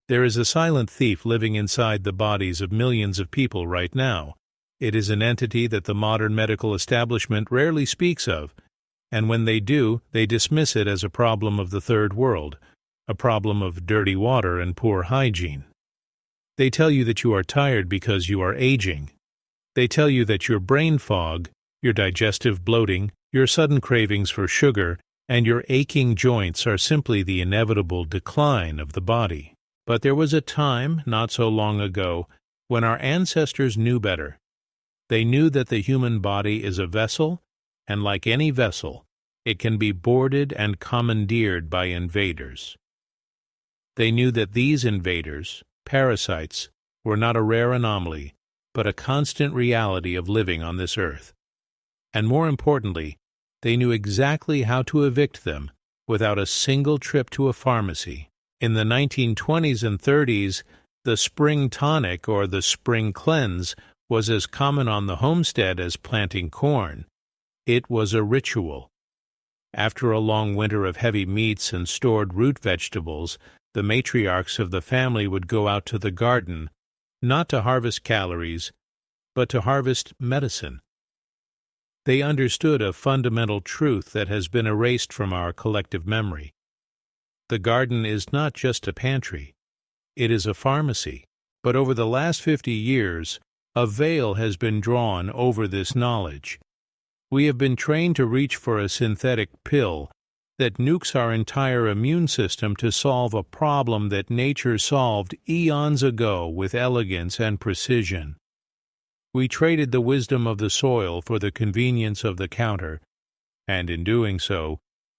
There is a silent thief living inside the bodies of millions of people right now. It is an entity that the modern medical establishment rarely speaks of, and when they do, they dismiss it as a problem of the third world, a problem of dirty water and poor hygiene. They tell you that you are tired because you are aging. They tell you that your brain fog, your digestive bloating, your sudden cravings for sugar, and your aching joints are simply the inevitable decline of the body. But there was a time, not so long ago, when our ancestors knew better. They knew that the human body is a vessel, and like any vessel, it can be boarded and commandeered by invaders. They knew that these invaders, parasites, were not a rare anomaly, but a constant reality of living on this earth. And more importantly, they knew exactly how to evict them without a single trip to a pharmacy. In the 1920s and 30s, the spring tonic or the spring cleanse was as common on the homestead as planting corn. It was a ritual. After a long winter of heavy meats and stored root vegetables, the matriarchs of the family would go out to the garden, not to harvest calories, but to harvest medicine. They understood a fundamental truth that has been erased from our collective memory. The garden is not just a pantry, it is a pharmacy. But over the last 50 years, a veil has been drawn over this knowledge. We have been trained to reach for a synthetic pill that nukes our entire immune system to solve a problem that nature solved eons ago with elegance and precision. We traded the wisdom of the soil for the convenience of the counter, and in doing so,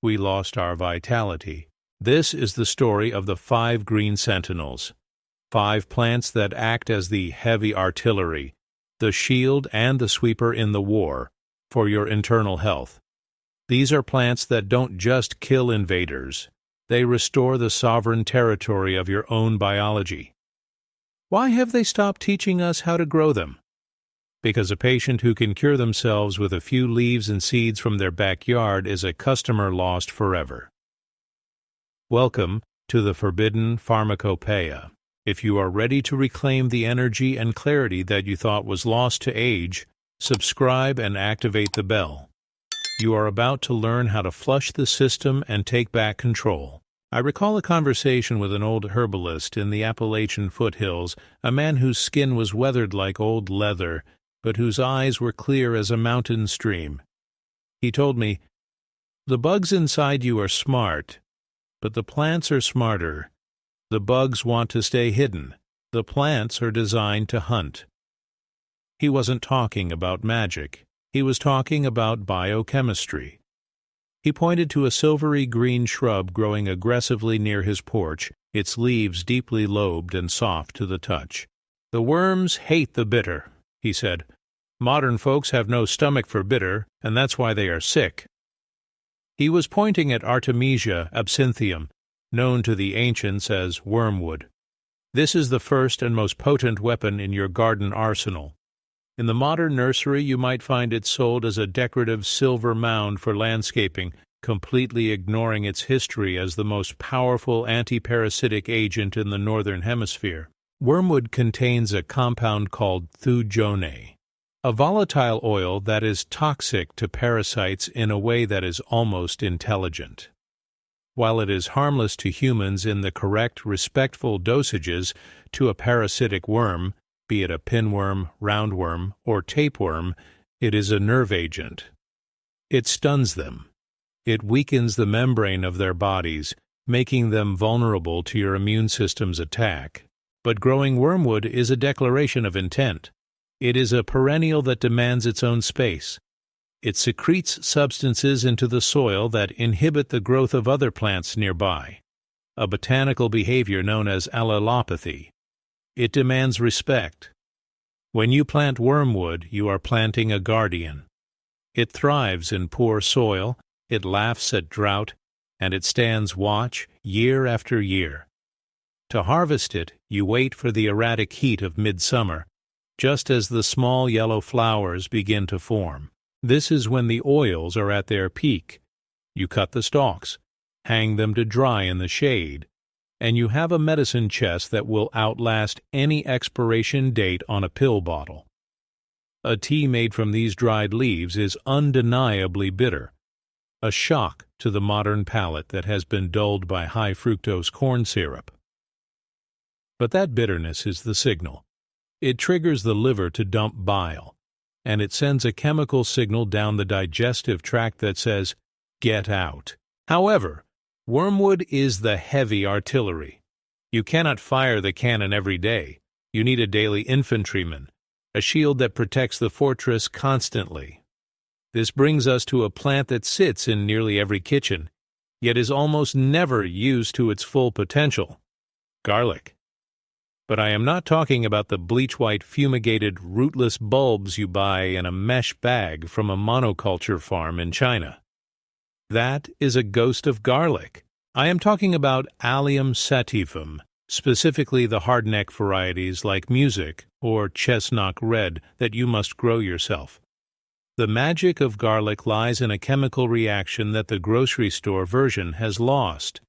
we lost our vitality. This is the story of the 5 green sentinels, 5 plants that act as the heavy artillery, the shield and the sweeper in the war, for your internal health. These are plants that don't just kill invaders, they restore the sovereign territory of your own biology. Why have they stopped teaching us how to grow them? Because a patient who can cure themselves with a few leaves and seeds from their backyard is a customer lost forever. Welcome to the Forbidden Pharmacopoeia. If you are ready to reclaim the energy and clarity that you thought was lost to age, subscribe and activate the bell. You are about to learn how to flush the system and take back control. I recall a conversation with an old herbalist in the Appalachian foothills, a man whose skin was weathered like old leather, but whose eyes were clear as a mountain stream. He told me, "The bugs inside you are smart, but the plants are smarter. The bugs want to stay hidden. The plants are designed to hunt." He wasn't talking about magic. He was talking about biochemistry. He pointed to a silvery green shrub growing aggressively near his porch, its leaves deeply lobed and soft to the touch. "The worms hate the bitter," he said. "Modern folks have no stomach for bitter, and that's why they are sick." He was pointing at Artemisia absinthium, known to the ancients as wormwood. This is the first and most potent weapon in your garden arsenal. In the modern nursery, you might find it sold as a decorative silver mound for landscaping, completely ignoring its history as the most powerful anti-parasitic agent in the Northern Hemisphere. Wormwood contains a compound called thujone, a volatile oil that is toxic to parasites in a way that is almost intelligent. While it is harmless to humans in the correct, respectful dosages, to a parasitic worm, be it a pinworm, roundworm, or tapeworm, it is a nerve agent. It stuns them. It weakens the membrane of their bodies, making them vulnerable to your immune system's attack. But growing wormwood is a declaration of intent. It is a perennial that demands its own space. It secretes substances into the soil that inhibit the growth of other plants nearby, a botanical behavior known as allelopathy. It demands respect. When you plant wormwood, you are planting a guardian. It thrives in poor soil, it laughs at drought, and it stands watch year after year. To harvest it, you wait for the erratic heat of midsummer, just as the small yellow flowers begin to form. This is when the oils are at their peak. You cut the stalks, hang them to dry in the shade, and you have a medicine chest that will outlast any expiration date on a pill bottle. A tea made from these dried leaves is undeniably bitter, a shock to the modern palate that has been dulled by high-fructose corn syrup. But that bitterness is the signal. It triggers the liver to dump bile, and it sends a chemical signal down the digestive tract that says, "Get out." However, wormwood is the heavy artillery. You cannot fire the cannon every day. You need a daily infantryman, a shield that protects the fortress constantly. This brings us to a plant that sits in nearly every kitchen, yet is almost never used to its full potential: garlic. But I am not talking about the bleach-white fumigated rootless bulbs you buy in a mesh bag from a monoculture farm in China. That is a ghost of garlic. I am talking about Allium sativum, specifically the hardneck varieties like Music or Chestnut Red that you must grow yourself. The magic of garlic lies in a chemical reaction that the grocery store version has lost.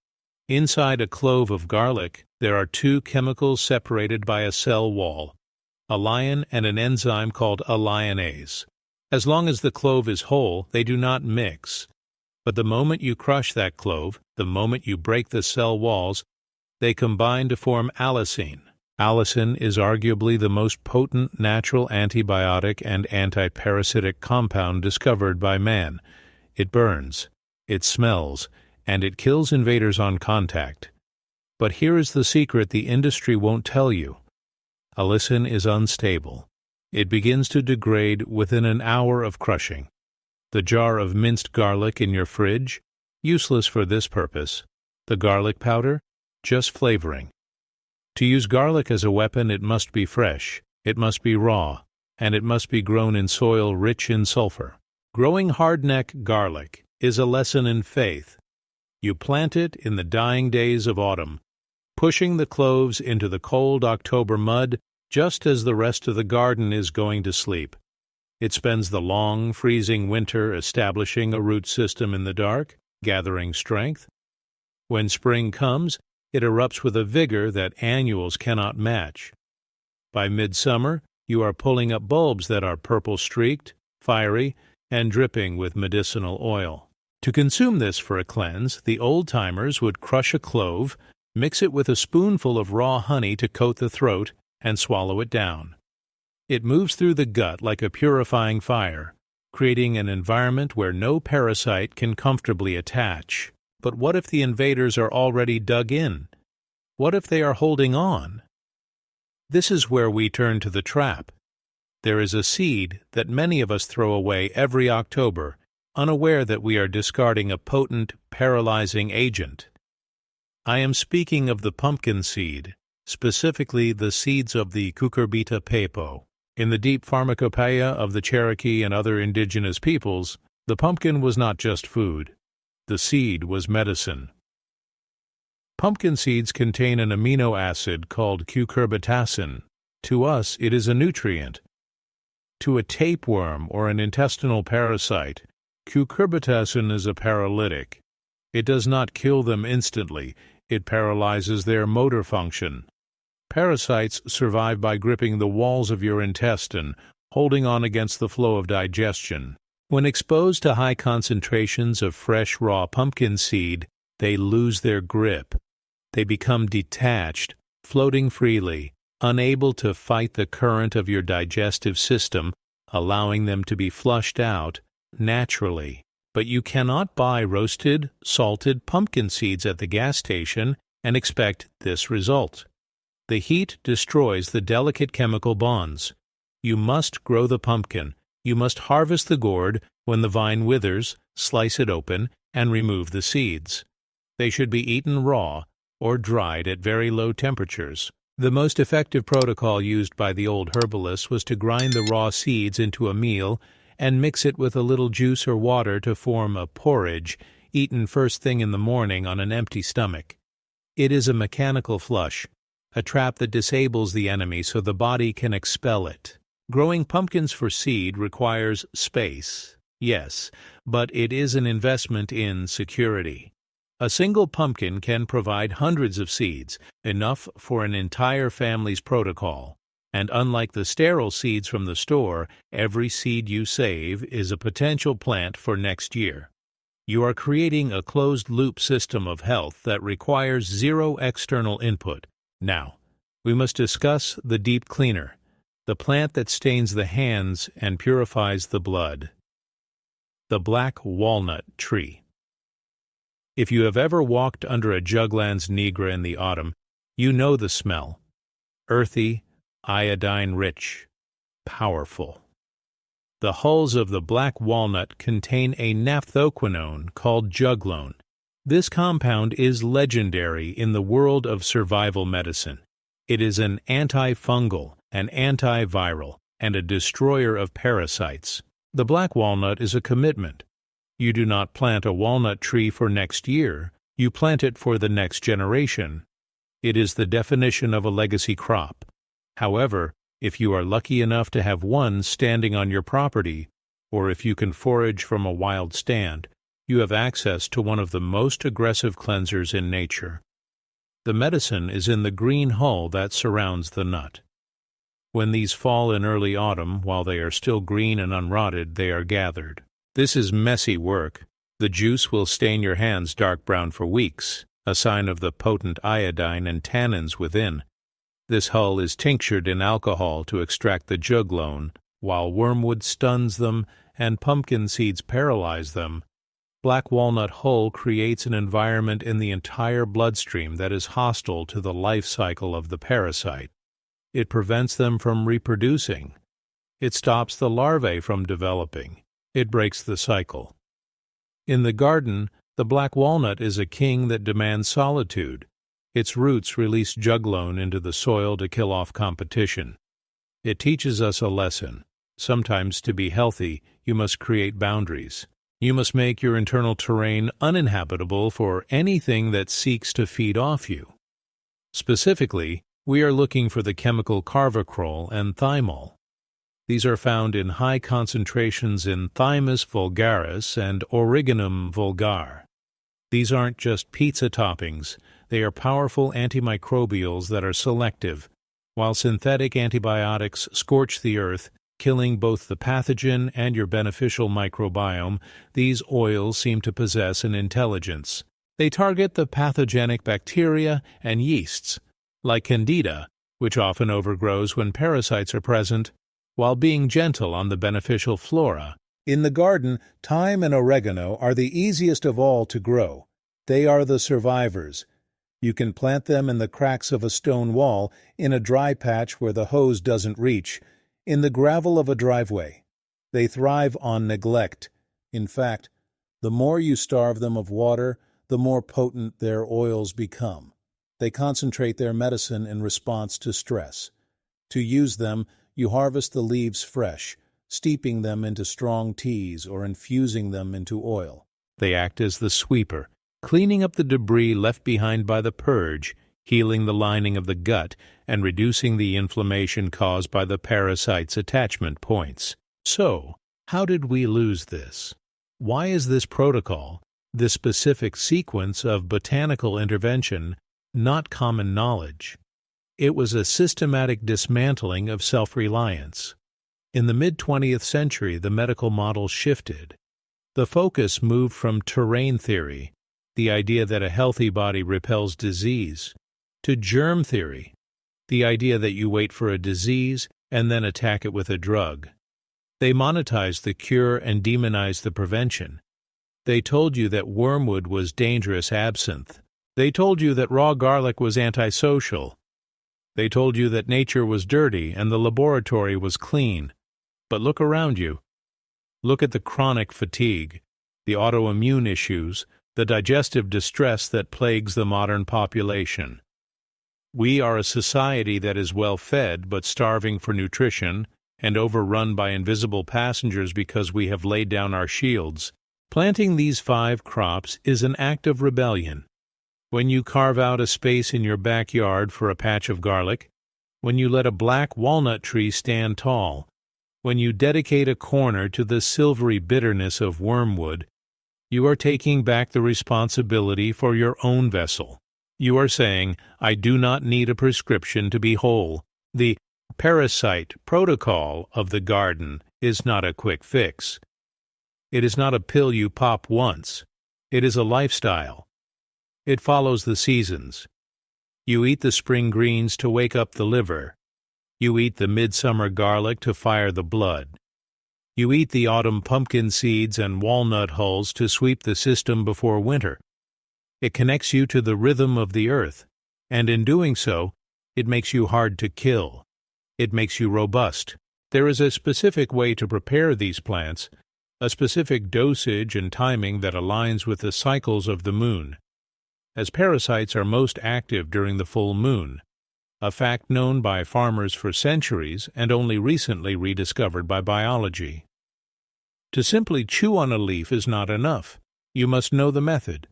Inside a clove of garlic, there are two chemicals separated by a cell wall, a lion and an enzyme called a lionase. As long as the clove is whole, they do not mix. But the moment you crush that clove, the moment you break the cell walls, they combine to form allicin. Allicin is arguably the most potent natural antibiotic and antiparasitic compound discovered by man. It burns, it smells, and it kills invaders on contact. But here is the secret the industry won't tell you. Allicin is unstable. It begins to degrade within an hour of crushing. The jar of minced garlic in your fridge, useless for this purpose. The garlic powder, just flavoring. To use garlic as a weapon, it must be fresh, it must be raw, and it must be grown in soil rich in sulfur. Growing hardneck garlic is a lesson in faith. You plant it in the dying days of autumn, pushing the cloves into the cold October mud just as the rest of the garden is going to sleep. It spends the long, freezing winter establishing a root system in the dark, gathering strength. When spring comes, it erupts with a vigor that annuals cannot match. By midsummer, you are pulling up bulbs that are purple-streaked, fiery, and dripping with medicinal oil. To consume this for a cleanse, the old-timers would crush a clove, mix it with a spoonful of raw honey to coat the throat, and swallow it down. It moves through the gut like a purifying fire, creating an environment where no parasite can comfortably attach. But what if the invaders are already dug in? What if they are holding on? This is where we turn to the trap. There is a seed that many of us throw away every October, unaware that we are discarding a potent, paralyzing agent. I am speaking of the pumpkin seed, specifically the seeds of the cucurbita pepo. In the deep pharmacopoeia of the Cherokee and other indigenous peoples, the pumpkin was not just food. The seed was medicine. Pumpkin seeds contain an amino acid called cucurbitacin. To us, it is a nutrient. To a tapeworm or an intestinal parasite, cucurbitacin is a paralytic. It does not kill them instantly. It paralyzes their motor function. Parasites survive by gripping the walls of your intestine, holding on against the flow of digestion. When exposed to high concentrations of fresh, raw pumpkin seed, they lose their grip. They become detached, floating freely, unable to fight the current of your digestive system, allowing them to be flushed out naturally. But you cannot buy roasted, salted pumpkin seeds at the gas station and expect this result. The heat destroys the delicate chemical bonds. You must grow the pumpkin. You must harvest the gourd when the vine withers, slice it open, and remove the seeds. They should be eaten raw or dried at very low temperatures. The most effective protocol used by the old herbalists was to grind the raw seeds into a meal and mix it with a little juice or water to form a porridge, eaten first thing in the morning on an empty stomach. It is a mechanical flush, a trap that disables the enemy so the body can expel it. Growing pumpkins for seed requires space, yes, but it is an investment in security. A single pumpkin can provide hundreds of seeds, enough for an entire family's protocol. And unlike the sterile seeds from the store, every seed you save is a potential plant for next year. You are creating a closed-loop system of health that requires zero external input. Now, we must discuss the deep cleaner, the plant that stains the hands and purifies the blood. The black walnut tree. If you have ever walked under a Juglans nigra in the autumn, you know the smell. Earthy, iodine-rich, powerful. The hulls of the black walnut contain a naphthoquinone called juglone. This compound is legendary in the world of survival medicine. It is an antifungal, an antiviral, and a destroyer of parasites. The black walnut is a commitment. You do not plant a walnut tree for next year, you plant it for the next generation. It is the definition of a legacy crop. However, if you are lucky enough to have one standing on your property, or if you can forage from a wild stand, you have access to one of the most aggressive cleansers in nature. The medicine is in the green hull that surrounds the nut. When these fall in early autumn, while they are still green and unrotted, they are gathered. This is messy work. The juice will stain your hands dark brown for weeks, a sign of the potent iodine and tannins within. This hull is tinctured in alcohol to extract the juglone, while wormwood stuns them and pumpkin seeds paralyze them. Black walnut hull creates an environment in the entire bloodstream that is hostile to the life cycle of the parasite. It prevents them from reproducing. It stops the larvae from developing. It breaks the cycle. In the garden, the black walnut is a king that demands solitude. Its roots release juglone into the soil to kill off competition. It teaches us a lesson. Sometimes to be healthy, you must create boundaries. You must make your internal terrain uninhabitable for anything that seeks to feed off you. Specifically, we are looking for the chemical carvacrol and thymol. These are found in high concentrations in Thymus vulgaris and Origanum vulgar. These aren't just pizza toppings. They are powerful antimicrobials that are selective. While synthetic antibiotics scorch the earth, killing both the pathogen and your beneficial microbiome, these oils seem to possess an intelligence. They target the pathogenic bacteria and yeasts, like Candida, which often overgrows when parasites are present, while being gentle on the beneficial flora. In the garden, thyme and oregano are the easiest of all to grow. They are the survivors. You can plant them in the cracks of a stone wall, in a dry patch where the hose doesn't reach, in the gravel of a driveway. They thrive on neglect. In fact, the more you starve them of water, the more potent their oils become. They concentrate their medicine in response to stress. To use them, you harvest the leaves fresh, steeping them into strong teas or infusing them into oil. They act as the sweeper, cleaning up the debris left behind by the purge, healing the lining of the gut, and reducing the inflammation caused by the parasite's attachment points. So, how did we lose this? Why is this protocol, this specific sequence of botanical intervention, not common knowledge? It was a systematic dismantling of self-reliance. In the mid-20th century, the medical model shifted. The focus moved from terrain theory, the idea that a healthy body repels disease, to germ theory, the idea that you wait for a disease and then attack it with a drug. They monetized the cure and demonized the prevention. They told you that wormwood was dangerous absinthe. They told you that raw garlic was antisocial. They told you that nature was dirty and the laboratory was clean. But look around you. Look at the chronic fatigue, the autoimmune issues, the digestive distress that plagues the modern population. We are a society that is well-fed but starving for nutrition and overrun by invisible passengers because we have laid down our shields. Planting these 5 crops is an act of rebellion. When you carve out a space in your backyard for a patch of garlic, when you let a black walnut tree stand tall, when you dedicate a corner to the silvery bitterness of wormwood, You are taking back the responsibility for your own vessel. You are saying, I do not need a prescription to be whole. The parasite protocol of the garden is not a quick fix. It is not a pill you pop once. It is a lifestyle. It follows the seasons. You eat the spring greens to wake up the liver. You eat the midsummer garlic to fire the blood. You eat the autumn pumpkin seeds and walnut hulls to sweep the system before winter. It connects you to the rhythm of the earth, and in doing so, it makes you hard to kill. It makes you robust. There is a specific way to prepare these plants, a specific dosage and timing that aligns with the cycles of the moon, as parasites are most active during the full moon, a fact known by farmers for centuries and only recently rediscovered by biology. To simply chew on a leaf is not enough. You must know the method.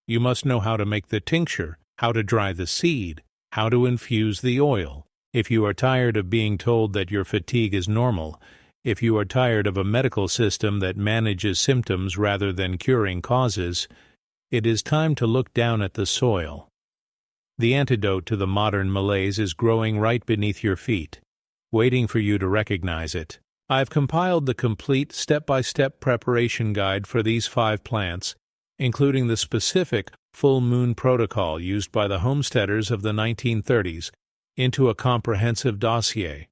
You must know how to make the tincture, how to dry the seed, how to infuse the oil. If you are tired of being told that your fatigue is normal, if you are tired of a medical system that manages symptoms rather than curing causes, it is time to look down at the soil. The antidote to the modern malaise is growing right beneath your feet, waiting for you to recognize it. I've compiled the complete step-by-step preparation guide for these 5 plants, including the specific full moon protocol used by the homesteaders of the 1930s, into a comprehensive dossier.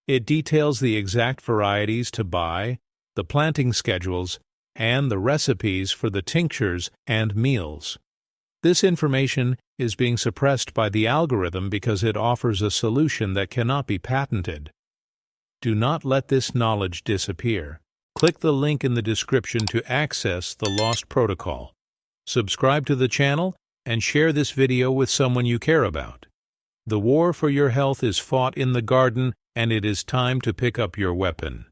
It details the exact varieties to buy, the planting schedules, and the recipes for the tinctures and meals. This information is being suppressed by the algorithm because it offers a solution that cannot be patented. Do not let this knowledge disappear. Click the link in the description to access the Lost Protocol. Subscribe to the channel and share this video with someone you care about. The war for your health is fought in the garden, and it is time to pick up your weapon.